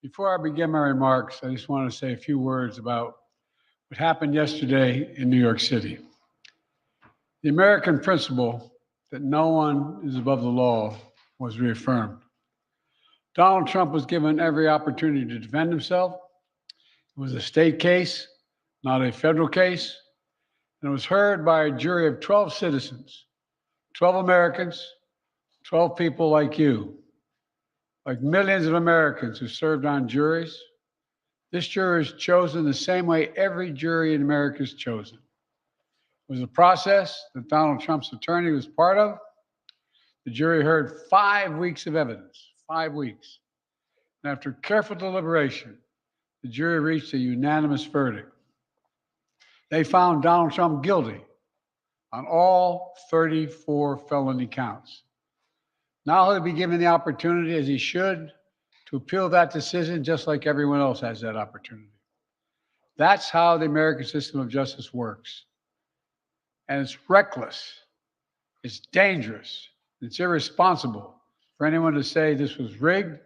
Before I begin my remarks, I just want to say a few words about what happened yesterday in New York City. The American principle that no one is above the law was reaffirmed. Donald Trump was given every opportunity to defend himself. It was a state case, not a federal case, and it was heard by a jury of 12 citizens, 12 Americans, 12 people like you, like millions of Americans who served on juries. This jury is chosen the same way every jury in America is chosen. It was a process that Donald Trump's attorney was part of. The jury heard 5 weeks of evidence, 5 weeks. And after careful deliberation, the jury reached a unanimous verdict. They found Donald Trump guilty on all 34 felony counts. Now he'll be given the opportunity, as he should, to appeal that decision just like everyone else has that opportunity. That's how the American system of justice works. And it's reckless, it's dangerous, it's irresponsible for anyone to say this was rigged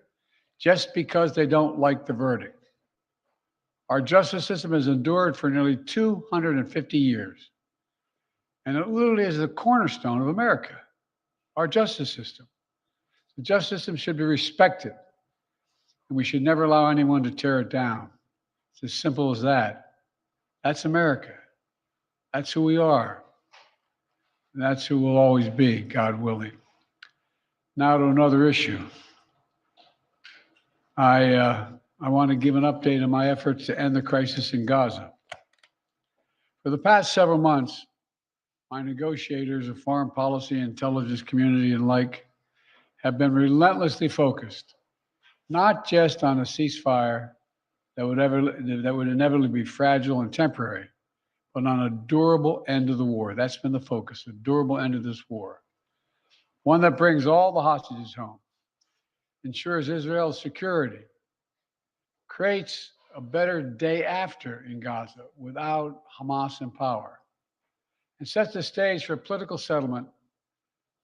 just because they don't like the verdict. Our justice system has endured for nearly 250 years. And it literally is the cornerstone of America, our justice system. The justice system should be respected, and we should never allow anyone to tear it down. It's as simple as that. That's America. That's who we are. And that's who we'll always be, God willing. Now to another issue. I want to give an update on my efforts to end the crisis in Gaza. For the past several months, my negotiators of foreign policy, intelligence community, and like have been relentlessly focused, not just on a ceasefire that would inevitably be fragile and temporary, but on a durable end of the war. That's been the focus, a durable end of this war. One that brings all the hostages home, ensures Israel's security, creates a better day after in Gaza without Hamas in power, and sets the stage for a political settlement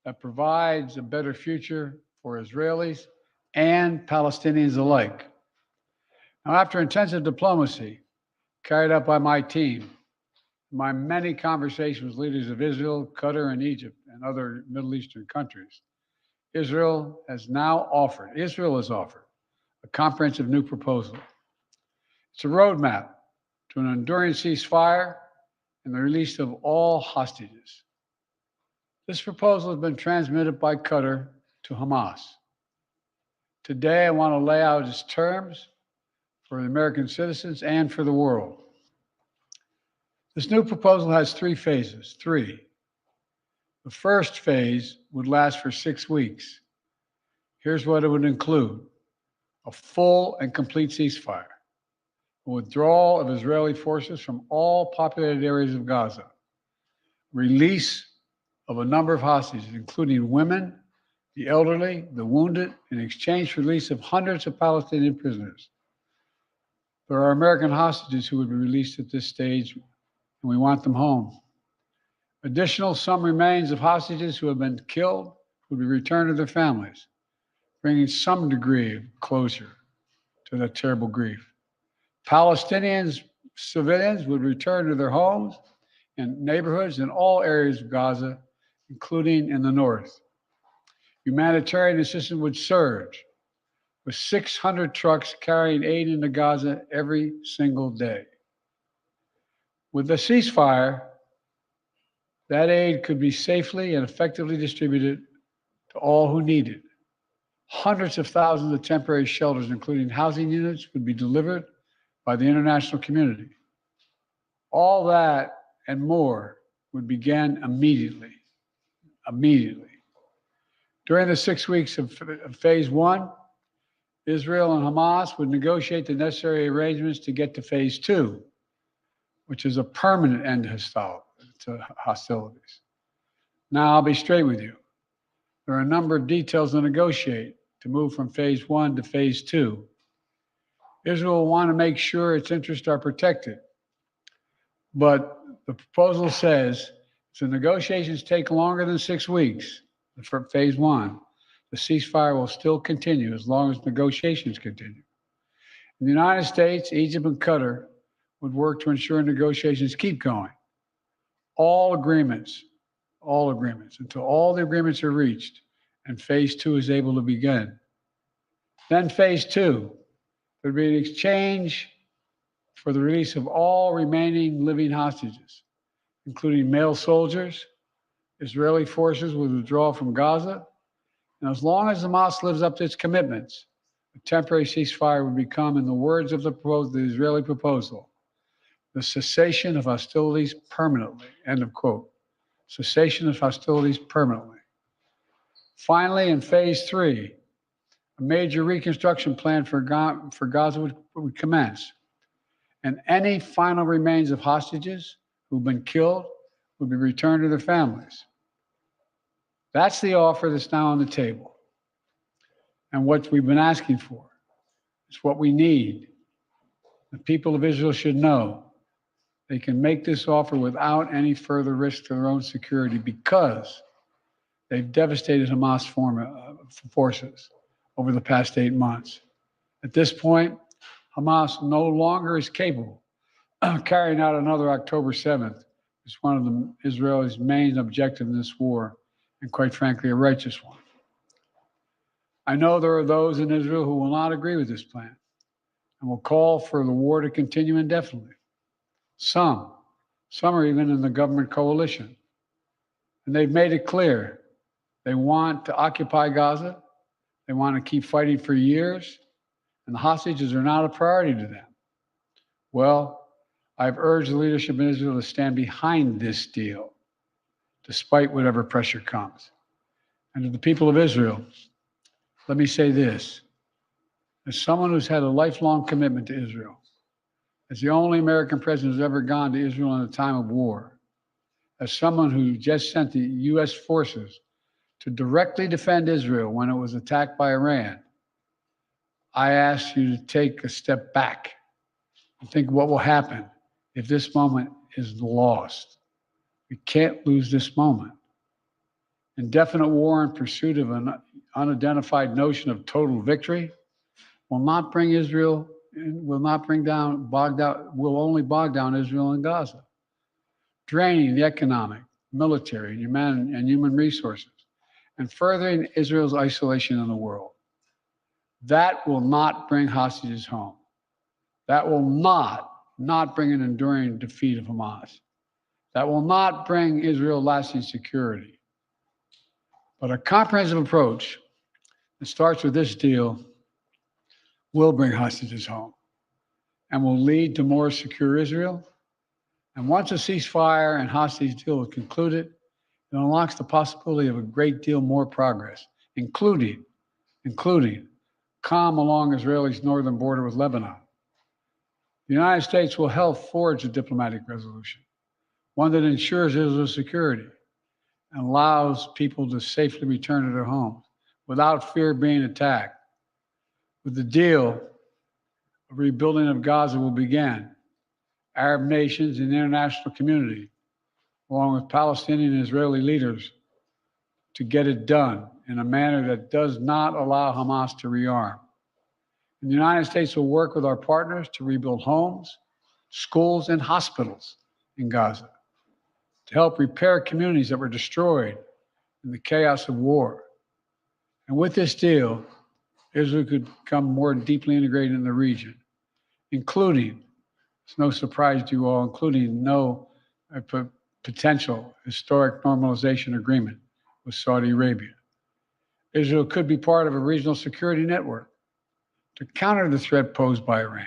that provides a better future for Israelis and Palestinians alike. Now, after intensive diplomacy carried out by my team, my many conversations with leaders of Israel, Qatar, and Egypt, and other Middle Eastern countries, Israel has offered a comprehensive new proposal. It's a roadmap to an enduring ceasefire and the release of all hostages. This proposal has been transmitted by Qatar to Hamas. Today, I want to lay out its terms for the American citizens and for the world. This new proposal has 3 phases. The first phase would last for 6 weeks. Here's what it would include: a full and complete ceasefire, a withdrawal of Israeli forces from all populated areas of Gaza, release of a number of hostages, including women, the elderly, the wounded, in exchange for release of hundreds of Palestinian prisoners. There are American hostages who would be released at this stage, and we want them home. Additional, some remains of hostages who have been killed would be returned to their families, bringing some degree of closure to that terrible grief. Palestinians, civilians would return to their homes and neighborhoods in all areas of Gaza, including in the north. Humanitarian assistance would surge, with 600 trucks carrying aid into Gaza every single day. With the ceasefire, that aid could be safely and effectively distributed to all who need it. Hundreds of thousands of temporary shelters, including housing units, would be delivered by the international community. All that and more would begin immediately. During the 6 weeks of phase 1, Israel and Hamas would negotiate the necessary arrangements to get to phase 2, which is a permanent end to hostilities. Now, I'll be straight with you. There are a number of details to negotiate to move from phase 1 to phase 2. Israel will want to make sure its interests are protected. But the proposal says if the negotiations take longer than 6 weeks for phase 1, the ceasefire will still continue as long as negotiations continue. In the United States, Egypt, and Qatar would work to ensure negotiations keep going. All agreements, until all the agreements are reached and phase two is able to begin. Then phase two would be an exchange for the release of all remaining living hostages, including male soldiers. Israeli forces would withdraw from Gaza, and as long as Hamas lives up to its commitments, a temporary ceasefire would become, in the words of the Israeli proposal, the cessation of hostilities permanently. End of quote. Cessation of hostilities permanently. Finally, in phase three, a major reconstruction plan for Gaza would commence, and any final remains of hostages who've been killed would be returned to their families. That's the offer that's now on the table. And what we've been asking for. It's what we need. The people of Israel should know they can make this offer without any further risk to their own security because they've devastated Hamas forces over the past 8 months. At this point, Hamas no longer is capable of carrying out another October 7th. It's one of Israel's main objectives in this war, and quite frankly, a righteous one. I know there are those in Israel who will not agree with this plan and will call for the war to continue indefinitely. Some are even in the government coalition. And they've made it clear they want to occupy Gaza. They want to keep fighting for years. And the hostages are not a priority to them. Well, I've urged the leadership in Israel to stand behind this deal, despite whatever pressure comes. And to the people of Israel, let me say this. As someone who's had a lifelong commitment to Israel, as the only American president who's ever gone to Israel in a time of war, as someone who just sent the U.S. forces to directly defend Israel when it was attacked by Iran, I ask you to take a step back and think what will happen if this moment is lost. We can't lose this moment. Indefinite war in pursuit of an unidentified notion of total victory will not bring Israel, will only bog down Israel and Gaza, draining the economic, military, and human resources, and furthering Israel's isolation in the world. That will not bring hostages home. That will not bring an enduring defeat of Hamas. That will not bring Israel lasting security. But a comprehensive approach that starts with this deal will bring hostages home and will lead to more secure Israel. And once a ceasefire and hostage deal is concluded, it unlocks the possibility of a great deal more progress, including calm along Israel's northern border with Lebanon. The United States will help forge a diplomatic resolution, one that ensures Israel's security and allows people to safely return to their homes without fear of being attacked. With the deal, a rebuilding of Gaza will begin. Arab nations and the international community, along with Palestinian and Israeli leaders, to get it done in a manner that does not allow Hamas to rearm. And the United States will work with our partners to rebuild homes, schools, and hospitals in Gaza, to help repair communities that were destroyed in the chaos of war. And with this deal, Israel could become more deeply integrated in the region, including, it's no surprise to you all, including potential historic normalization agreement with Saudi Arabia. Israel could be part of a regional security network to counter the threat posed by Iran.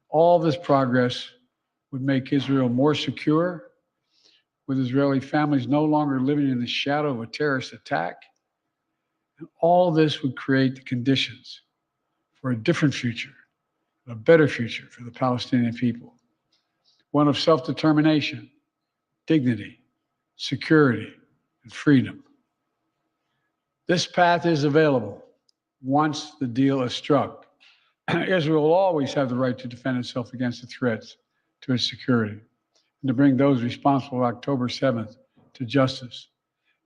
All this progress would make Israel more secure, with Israeli families no longer living in the shadow of a terrorist attack. And all this would create the conditions for a different future, a better future for the Palestinian people, one of self-determination, dignity, security, and freedom. This path is available once the deal is struck. Israel will always have the right to defend itself against the threats to its security and to bring those responsible for October 7th to justice.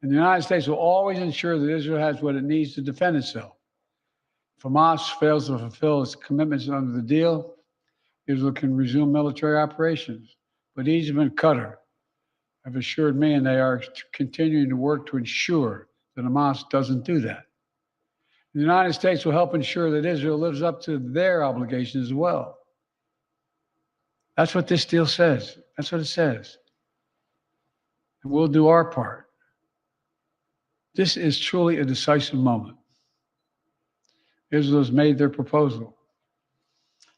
And the United States will always ensure that Israel has what it needs to defend itself. If Hamas fails to fulfill its commitments under the deal, Israel can resume military operations. But Egypt and Qatar have assured me, and they are continuing to work to ensure that Hamas doesn't do that. The United States will help ensure that Israel lives up to their obligations as well. That's what this deal says. That's what it says. And we'll do our part. This is truly a decisive moment. Israel has made their proposal.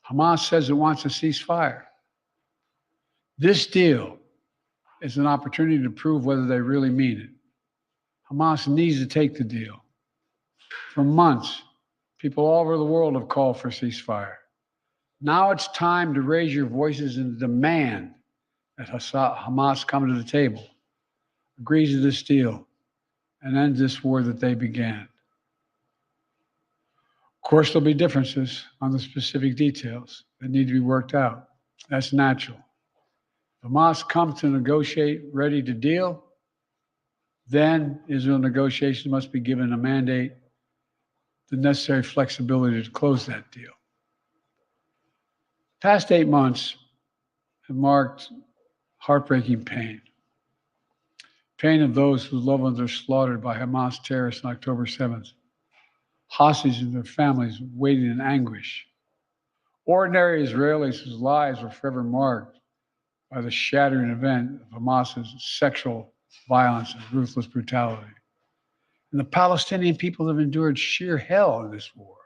Hamas says it wants a ceasefire. This deal is an opportunity to prove whether they really mean it. Hamas needs to take the deal. For months, people all over the world have called for a ceasefire. Now it's time to raise your voices and demand that Hamas come to the table, agrees to this deal, and end this war that they began. Of course, there'll be differences on the specific details that need to be worked out. That's natural. If Hamas comes to negotiate, ready to deal, then Israel negotiations must be given a mandate, the necessary flexibility to close that deal. Past 8 months have marked heartbreaking pain. Pain of those whose loved ones are slaughtered by Hamas terrorists on October 7th. Hostages and their families waiting in anguish. Ordinary Israelis whose lives were forever marked by the shattering event of Hamas's sexual violence and ruthless brutality. And the Palestinian people have endured sheer hell in this war.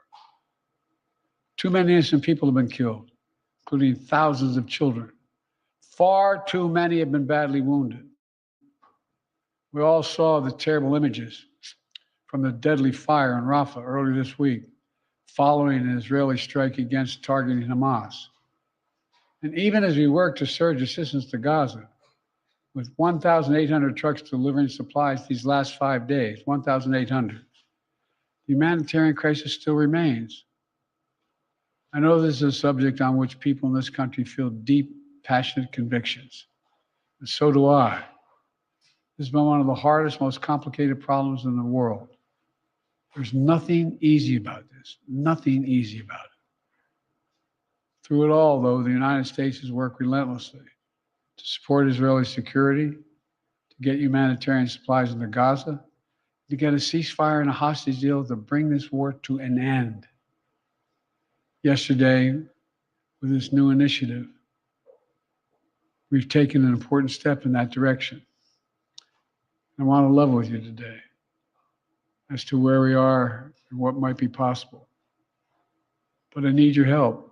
Too many innocent people have been killed, including thousands of children. Far too many have been badly wounded. We all saw the terrible images from the deadly fire in Rafah earlier this week, following an Israeli strike against targeting Hamas. And even as we work to surge assistance to Gaza, with 1,800 trucks delivering supplies these last 5 days, 1,800, the humanitarian crisis still remains. I know this is a subject on which people in this country feel deep, passionate convictions, and so do I. This has been one of the hardest, most complicated problems in the world. There's nothing easy about this, nothing easy about it. Through it all, though, the United States has worked relentlessly to support Israeli security, to get humanitarian supplies into Gaza, to get a ceasefire and a hostage deal to bring this war to an end. Yesterday, with this new initiative, we've taken an important step in that direction. I want to level with you today as to where we are and what might be possible. But I need your help.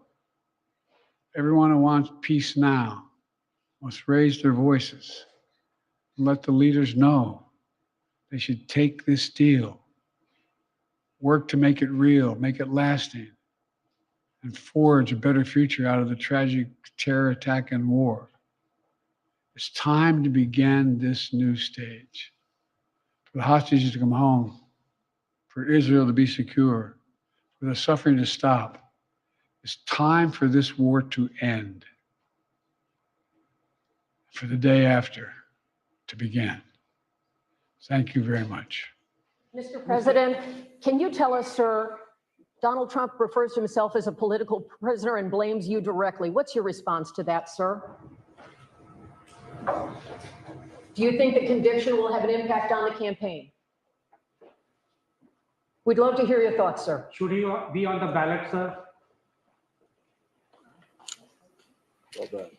Everyone who wants peace now must raise their voices and let the leaders know they should take this deal, work to make it real, make it lasting, and forge a better future out of the tragic terror attack and war. It's time to begin this new stage. For the hostages to come home, for Israel to be secure, for the suffering to stop. It's time for this war to end, for the day after to begin. Thank you very much. Mr. President, can you tell us, sir, Donald Trump refers to himself as a political prisoner and blames you directly. What's your response to that, sir? Do you think the conviction will have an impact on the campaign? We'd love to hear your thoughts, sir. Should he be on the ballot, sir? Well done.